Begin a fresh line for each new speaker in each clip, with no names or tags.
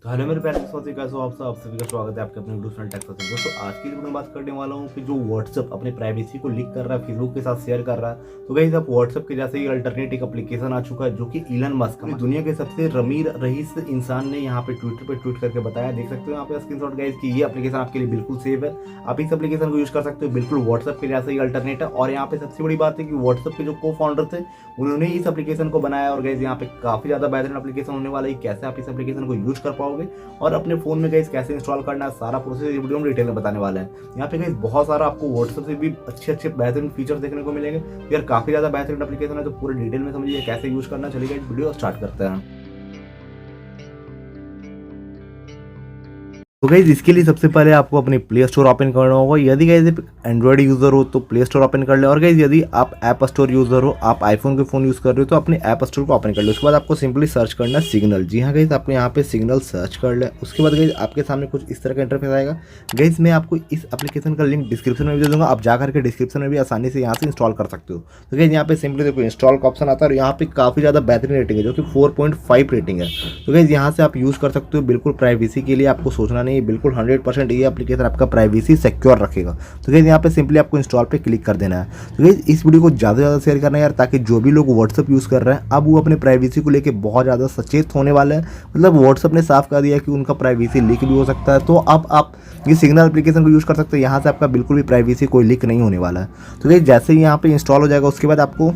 तो हेलो मेरे प्यारे दोस्तों, कैसे हो आप सभी का स्वागत है आपके अपने यूट्यूब चैनल टेक दोस्तों। आज की वीडियो में बात करने वाला हूँ कि जो व्हाट्सएप अपने प्राइवेसी को लीक कर रहा है, फेसबुक के साथ शेयर कर रहा है। तो गाइस अब व्हाट्सएप के जैसे ही अल्टरनेट एक एप्लीकेशन आ चुका है जो कि इलन मस्क दुनिया के सबसे अमीर रईस इंसान ने यहाँ पे ट्विटर पे ट्वीट करके बताया। देख सकते हो यहाँ पे स्क्रीनशॉट गाइस कि ये एप्लीकेशन आपके लिए बिल्कुल सेफ है। आप इस एप्लीकेशन को यूज कर सकते हो, बिल्कुल व्हाट्सएप के जैसे ही अल्टरनेट है। और यहाँ पे सबसे बड़ी बात है कि व्हाट्सएप के जो को फाउंडर थे उन्होंने इस एप्लीकेशन को बनाया। और गाइस यहाँ पे काफी ज्यादा बेहतरीन एप्लीकेशन होने वाला है। कैसे आप इस एप्लीकेशन को यूज कर पाओगे और अपने फोन में गाइस कैसे इंस्टॉल करना है, सारा प्रोसेस ये वीडियो में डिटेल में बताने वाला है। यहाँ पे गाइस बहुत सारा आपको व्हाट्सएप से भी अच्छे बेहतरीन फीचर देखने को मिलेंगे। यार काफी ज्यादा बेहतरीन एप्लीकेशन है, तो पूरे डिटेल में समझिए कैसे यूज करना। चलिए गाइस वीडियो स्टार्ट करते हैं। तो गाइज इसके लिए सबसे पहले आपको अपने प्ले स्टोर ओपन करना होगा। यदि गाइज एंड्रॉइड यूजर हो तो प्ले स्टोर ओपन कर ले। और गाइज यदि आप ऐप स्टोर यूजर हो, आप आईफोन के फोन यूज कर रहे हो तो अपने ऐप स्टोर को ओपन कर ले। उसके बाद आपको सिंपली सर्च करना है सिग्नल। जी हाँ गाइज, आपको यहाँ पे सिग्नल सर्च कर ले। उसके बाद गाइज आपके सामने कुछ इस तरह का इंटरफेस आएगा। गाइज मैं आपको इस एप्लीकेशन का लिंक डिस्क्रिप्शन में भी दे दूंगा, आप जाकर के डिस्क्रिप्शन में भी आसानी से यहाँ से इंस्टॉल कर सकते हो। तो गाइज यहाँ पे सिंपली देखो इंस्टॉल का ऑप्शन आता है और यहाँ पे काफी ज्यादा बेहतरीन रेटिंग है जो कि 4.5 रेटिंग है। तो गाइज यहाँ से आप यूज कर सकते हो। बिल्कुल प्राइवेसी के लिए आपको सोचना नहीं है, बिल्कुल 100% ये एप्लीकेशन आपका प्राइवेसी सिक्योर रखेगा। तो गाइस यहाँ पे सिंपली आपको इंस्टॉल पे क्लिक कर देना है। तो गाइस इस वीडियो को ज़्यादा से ज़्यादा शेयर करना है यार, ताकि जो भी लोग व्हाट्सएप यूज़ कर रहे हैं अब वो अपने प्राइवेसी को लेके बहुत ज़्यादा सचेत होने वाले हैं। मतलब व्हाट्सएप ने साफ कर दिया कि उनका प्राइवेसी लीक भी हो सकता है। तो अब आप ये सिग्नल एप्लीकेशन को यूज़ कर सकते हैं। यहाँ से आपका बिल्कुल भी प्राइवेसी कोई लीक नहीं होने वाला है। तो गाइस जैसे ही यहाँ पे इंस्टॉल हो जाएगा उसके बाद आपको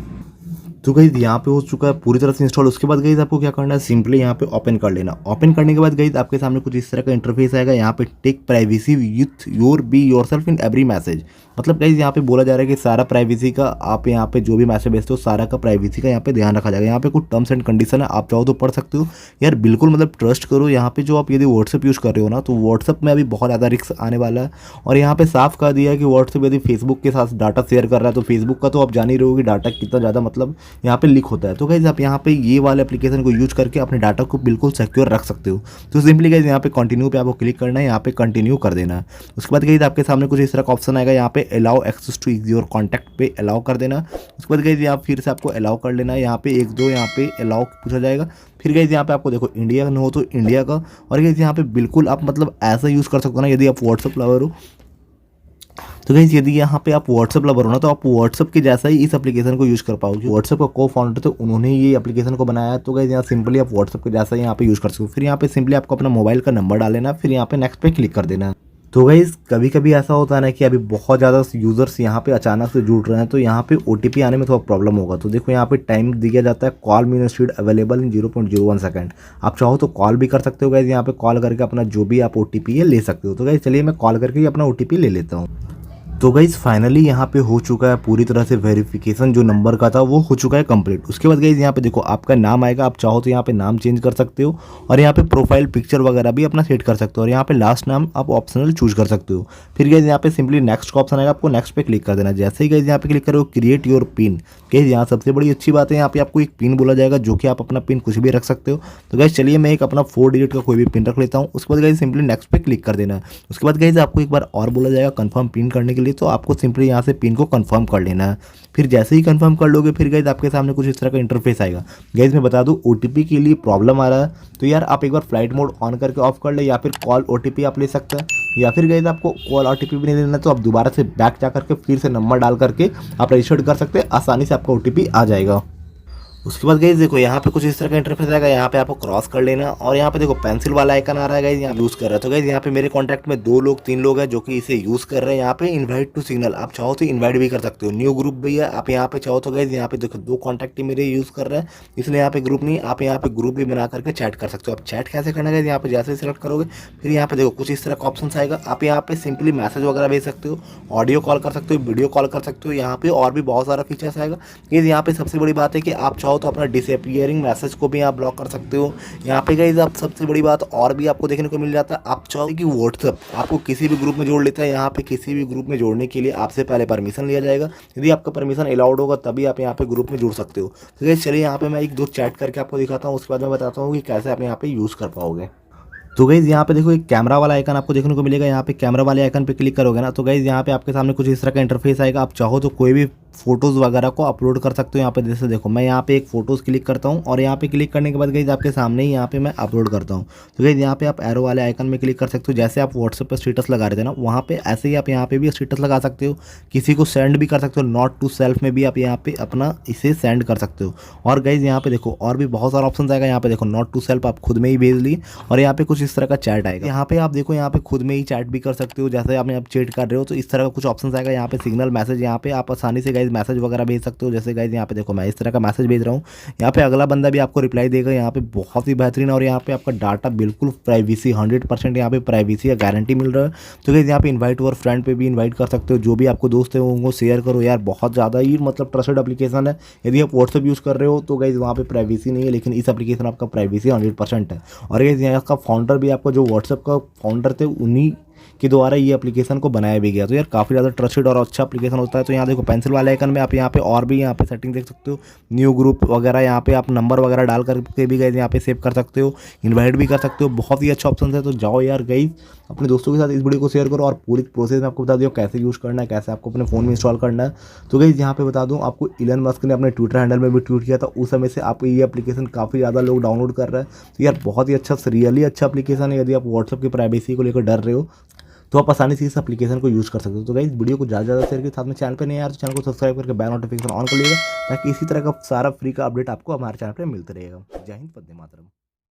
तो गाइज यहाँ पे हो चुका है पूरी तरह से इंस्टॉल। उसके बाद गाइज आपको क्या करना है, सिंपली यहाँ पे ओपन कर लेना। ओपन करने के बाद गाइज आपके सामने कुछ इस तरह का इंटरफेस आएगा। यहाँ पे take privacy with your be yourself in every message. मतलब गाइज यहाँ पे बोला जा रहा है कि सारा प्राइवेसी का आप यहाँ पे जो भी मैसेज भेजते हो सारा का प्राइवेसी का यहाँ पे ध्यान रखा जाएगा। यहाँ पे कुछ टर्म्स एंड कंडीशन है, आप चाहो तो पढ़ सकते हो। यार बिल्कुल मतलब ट्रस्ट करो। यहाँ पे जो आप यदि व्हाट्सएप यूज़ कर रहे हो ना, तो व्हाट्सएप में अभी बहुत ज़्यादा रिस्क आने वाला है। और यहाँ पे साफ कर दिया है कि व्हाट्सएप यदि फेसबुक के साथ डाटा शेयर कर रहा है तो फेसबुक का तो आप जान ही रहे हो कि डाटा कितना ज़्यादा मतलब यहाँ पे लीक होता है। तो गाइज आप यहाँ पे ये वाले एप्लीकेशन को यूज करके अपने डाटा को बिल्कुल सिक्योर रख सकते हो। तो सिंपली गाइज यहाँ पे कंटिन्यू पे आपको क्लिक करना है, यहाँ पे कंटिन्यू कर देना है। उसके बाद गाइज आपके सामने कुछ इस तरह का ऑप्शन आएगा। यहाँ पे allow access to your contact पे अलाउ कर देना। उसके बाद गाइज यहाँ फिर से आपको अलाउ कर लेना है। यहाँ पे एक दो यहाँ पे अलाउ पूछा जाएगा। फिर गाइज यहाँ पे आपको देखो इंडिया का हो तो इंडिया का। और गाइज यहाँ पे बिल्कुल आप मतलब ऐसा यूज़ कर सकते हो ना, यदि आप व्हाट्सएप लवर हो तो गाइस यदि यहाँ पे आप व्हाट्सएप लवर हो ना, तो आप व्हाट्सएप के जैसा ही इस एप्लीकेशन को यूज़ कर पाओगे। व्हाट्सएप का को फाउंडर थे, उन्होंने ये एप्लीकेशन को बनाया। तो गाइस यहाँ सिंपली आप व्हाट्सएप के जैसा ही यहाँ पे यूज़ कर सकते हो। फिर यहाँ पे सिंपली आपको अपना मोबाइल का नंबर डाल लेना, फिर यहाँ पे नेक्स्ट पे क्लिक कर देना। तो गाइस कभी कभी ऐसा होता है ना कि अभी बहुत ज़्यादा यूज़र्स यहाँ पे अचानक से जुड़ रहे हैं, तो यहाँ पे OTP आने में थोड़ा प्रॉब्लम होगा। तो देखो यहाँ पे टाइम दिया जाता है, call me speed available in 0.01 second. आप चाहो तो कॉल भी कर सकते हो गाइस, यहाँ पे कॉल करके अपना जो भी आप OTP है ले सकते हो। तो गाइस चलिए मैं कॉल करके अपना OTP ले लेता हूँ। तो गाइज फाइनली यहाँ पे हो चुका है पूरी तरह से वेरिफिकेशन, जो नंबर का था वो हो चुका है कंप्लीट। उसके बाद गाइज यहाँ पे देखो आपका नाम आएगा, आप चाहो तो यहाँ पे नाम चेंज कर सकते हो। और यहाँ पे प्रोफाइल पिक्चर वगैरह भी अपना सेट कर सकते हो। और यहाँ पे लास्ट नाम आप ऑप्शनल चूज कर सकते हो। फिर गाइज यहाँ पे सिंपली नेक्स्ट का ऑप्शन आएगा, आपको नेक्स्ट पे क्लिक कर देना। जैसे ही गाइज यहाँ पे क्लिक करो क्रिएट योर पिन। गाइज यहाँ सबसे बड़ी अच्छी बात है, यहाँ पे आपको एक पिन बोला जाएगा जो कि आप अपना पिन कुछ भी रख सकते हो। तो गाइज चलिए मैं एक अपना 4 डिजिट का कोई भी पिन रख लेता हूँ। उसके बाद गाइज सिंपली नेक्स्ट पे क्लिक कर देना। उसके बाद गाइज आपको एक बार और बोला जाएगा कंफर्म पिन करने के लिए, तो आपको सिंपली यहाँ से पिन को कंफर्म कर लेना है। फिर जैसे ही कंफर्म कर लोगे फिर गाइज आपके सामने कुछ इस तरह का इंटरफेस आएगा। गाइज मैं बता दूं OTP के लिए प्रॉब्लम आ रहा है, तो यार आप एक बार फ्लाइट मोड ऑन करके ऑफ कर ले, या फिर कॉल OTP आप ले सकते हैं। या फिर गाइज आपको कॉल OTP भी नहीं देना, तो आप दोबारा से बैक जा करके फिर से नंबर डाल करके आप रजिस्टर्ड कर सकते हैं, आसानी से आपका OTP आ जाएगा। उसके बाद गाइज देखो यहाँ पे कुछ इस तरह का इंटरफेस आएगा। यहाँ पे आपको क्रॉस कर लेना और यहाँ पे देखो पेंसिल वाला आइकन आ रहा है गाइज, यहाँ यूज़ कर रहा है। तो गाइज यहाँ पे मेरे कॉन्टैक्ट में 2 लोग 3 लोग हैं जो कि इसे यूज़ कर रहे हैं। यहाँ पे इनवाइट टू सिग्नल, आप चाहो तो इनवाइट भी कर सकते हो। न्यू ग्रुप भी है, आप यहाँ पे चाहो तो गाइज यहाँ पे देखो 2 कॉन्टैक्ट ही मेरे यूज़ कर रहे हैं, इसलिए यहाँ पे ग्रुप नहीं, आप यहाँ पे ग्रुप भी बना करके चैट कर सकते हो। आप चैट कैसे करना है, यहाँ पे जैसे सेलेक्ट करोगे फिर यहाँ पे देखो कुछ इस तरह का ऑप्शन आएगा। आप यहाँ पे सिंपली मैसेज वगैरह भेज सकते हो, ऑडियो कॉल कर सकते हो, वीडियो कॉल कर सकते हो। यहाँ पे और भी बहुत सारा फीचर्स आएगा। यहाँ पे सबसे बड़ी बात है कि आप चाहो तो अपना डिसअपियरिंग मैसेज को भी आप ब्लॉक कर सकते हो। यहाँ पे गाइज आप सबसे बड़ी बात और भी आपको देखने को मिल जाता है, आप चाहो कि व्हाट्सएप आपको किसी भी ग्रुप में जोड़ लेता है। यहाँ पे किसी भी ग्रुप में जोड़ने के लिए आपसे पहले परमिशन लिया जाएगा। यदि आपका परमिशन अलाउड होगा तभी आप यहाँ पे ग्रुप में जुड़ सकते हो। तो गाइज चलिए यहाँ पे मैं 1-2 चैट करके आपको दिखाता हूँ, उसके बाद मैं बताता हूँ कि कैसे आप यहाँ पे यूज़ कर पाओगे। तो गाइज यहाँ पे देखो एक कैमरा वाला आइकन आपको देखने को मिलेगा। यहाँ पे कैमरा वाले आइकन पे क्लिक करोगे ना, तो गाइज यहाँ पे आपके सामने कुछ इस तरह का इंटरफेस आएगा। आप चाहो तो कोई भी फ़ोटोज़ वगैरह को अपलोड कर सकते हो यहाँ पे। जैसे देखो मैं यहाँ पे एक फ़ोटोज़ क्लिक करता हूँ और यहाँ पे क्लिक करने के बाद गाइस आपके सामने ही यहाँ पे मैं अपलोड करता हूँ। तो गाइस यहाँ पे आप एरो वाले आइकन में क्लिक कर सकते हो। जैसे आप व्हाट्सएप पे स्टेटस लगा रहे थे ना, वहाँ पे ऐसे ही आप यहाँ पे भी स्टेटस लगा सकते हो, किसी को सेंड भी कर सकते हो। नॉट टू सेल्फ में भी आप यहाँ पे अपना इसे सेंड कर सकते हो। और गाइस यहाँ पे देखो और भी बहुत सारा ऑप्शन आएगा। यहाँ पे देखो नॉट टू सेल्फ आप खुद में ही भेज ली, और यहाँ पे कुछ इस तरह का चैट आएगा। यहाँ पे आप देखो यहाँ पे खुद में ही चैट भी कर सकते हो। जैसे आप यहाँ चैट कर रहे हो तो इस तरह का कुछ ऑप्शन आएगा। यहाँ पे सिग्नल मैसेज, यहाँ पे आप आसानी से गाइस मैसेज वगैरह भेज सकते हो। जैसे गाइस यहाँ पे देखो मैं इस तरह का मैसेज भेज रहा हूँ, यहाँ पे अगला बंदा भी आपको रिप्लाई देगा। यहाँ पे बहुत ही बेहतरीन, और यहाँ पे आपका डाटा बिल्कुल प्राइवेसी 100% यहाँ पे प्राइवेसी का गारंटी मिल रहा है। तो गाइस यहाँ पे इन्वाइट और फ्रेंड पे भी इन्वाइट कर सकते हो। जो भी आपको दोस्त है उनको शेयर करो यार, बहुत ज़्यादा ही मतलब ट्रस्टेड एप्लीकेशन है। यदि आप व्हाट्सएप यूज़ कर रहे हो तो गाइस वहाँ पे प्राइवेसी नहीं है, लेकिन इस एप्लीकेशन आपका प्राइवेसी 100% है। और गाइस यहाँ का फाउंडर भी आपका जो व्हाट्सएप का फाउंडर थे उन्हीं के द्वारा ये एप्लीकेशन को बनाया भी गया। तो यार काफ़ी ज़्यादा ट्रस्टेड और अच्छा एप्लीकेशन होता है। तो यहाँ देखो पेंसिल वाले आइकन में आप यहाँ पे और भी यहाँ पे सेटिंग देख सकते हो। न्यू ग्रुप वगैरह यहाँ पे आप नंबर वगैरह डाल करके भी गाइस यहाँ पे सेव कर सकते हो, इन्वाइट भी कर सकते हो। बहुत ही अच्छा ऑप्शन है। तो जाओ यार गाइस अपने दोस्तों के साथ इस वीडियो को शेयर करो, और पूरी प्रोसेस में आपको बता दिया कैसे यूज़ करना है, कैसे आपको अपने फ़ोन में इंस्टॉल करना है। तो गाइस यहाँ पे बता दूँ आपको, इलन मस्क ने अपने ट्विटर हैंडल में भी ट्वीट किया था, उस समय से आपको ये एप्लीकेशन काफ़ी ज़्यादा लोग डाउनलोड कर रहे हैं। तो यार बहुत ही अच्छा, रियली अच्छा एप्लीकेशन है। यदि आप व्हाट्सएप की प्राइवेसी को लेकर डर रहे हो तो आप आसानी से इस एप्लीकेशन को यूज़ कर सकते हो। तो गाइस वीडियो को ज़्यादा शेयर के साथ में, चैनल पे नहीं यार तो चैनल को सब्सक्राइब करके बेल नोटिफिकेशन ऑन कर लीजिएगा, ताकि इसी तरह का सारा फ्री का अपडेट आपको हमारे चैनल पे मिलते रहेगा। जय हिंद, वंदे मातरम।